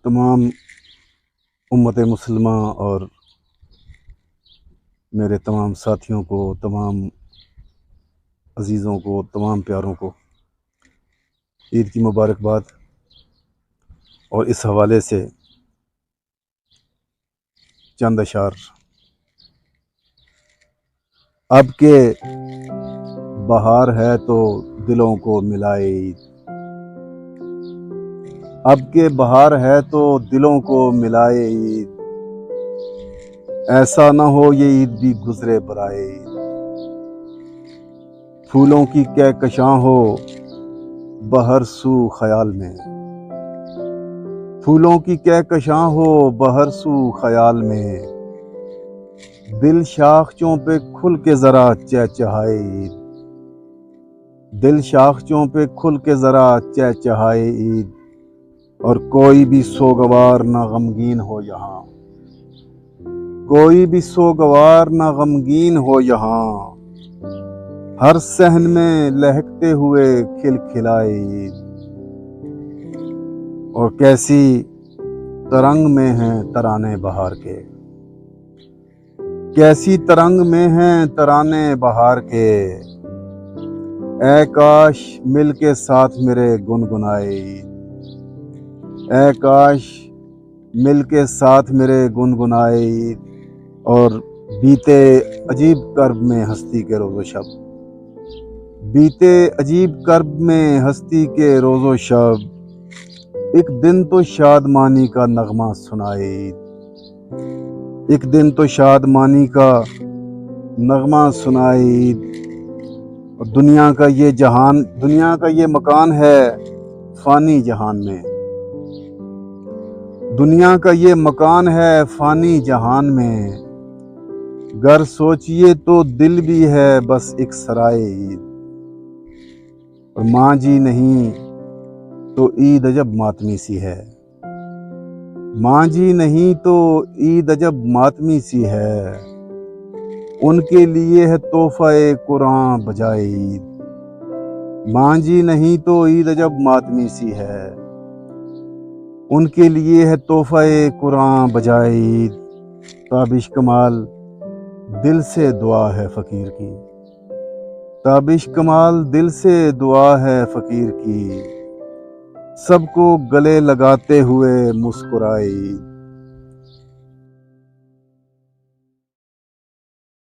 تمام امت مسلمہ اور میرے تمام ساتھیوں کو، تمام عزیزوں کو، تمام پیاروں کو عید کی مبارکباد۔ اور اس حوالے سے چند اشعار۔ اب کے بہار ہے تو دلوں کو ملائے عید، اب کے بہار ہے تو دلوں کو ملائے عید، ایسا نہ ہو یہ عید بھی گزرے برائے عید، پھولوں کی کہکشاں ہو بہر سو خیال میں، پھولوں کی کہکشاں ہو بہر سو خیال میں، دل شاخچوں پہ کھل کے ذرا چہچہائے عید، دل شاخچوں پہ کھل کے ذرا چہچہائے عید، اور کوئی بھی سوگوار نہ غمگین ہو یہاں، کوئی بھی سوگوار نہ غمگین ہو یہاں، ہر صحن میں لہکتے ہوئے کھلکھلائے عید، اور کیسی ترنگ میں ہیں ترانے بہار کے، کیسی ترنگ میں ہیں ترانے بہار کے، اے کاش مل کے ساتھ میرے گنگنائے عید، اے کاش مل کے ساتھ میرے گنگنائے عید، اور بیتے عجیب کرب میں ہستی کے روز و شب، بیتے عجیب کرب میں ہستی کے روز و شب، ایک دن تو شادمانی کا نغمہ سنائے عید، ایک دن تو شادمانی کا نغمہ سنائے عید، اور دنیا کا یہ جہان، دنیا کا یہ مکان ہے فانی جہان میں، دنیا کا یہ مکان ہے فانی جہان میں، گر سوچئے تو دل بھی ہے بس ایک سرائے عید، اور ماں جی نہیں تو عید عجب ماتمی سی ہے، ماں جی نہیں تو عید عجب ماتمی سی ہے، ان کے لیے ہے تحفہ قرآن بجائے عید، ماں جی نہیں تو عید عجب ماتمی سی ہے، ان کے لیے ہے تحفہ قرآن بجائے عید، تابش کمال دل سے دعا ہے فقیر کی، تابش کمال دل سے دعا ہے فقیر کی، سب کو گلے لگاتے ہوئے مسکرائے عید۔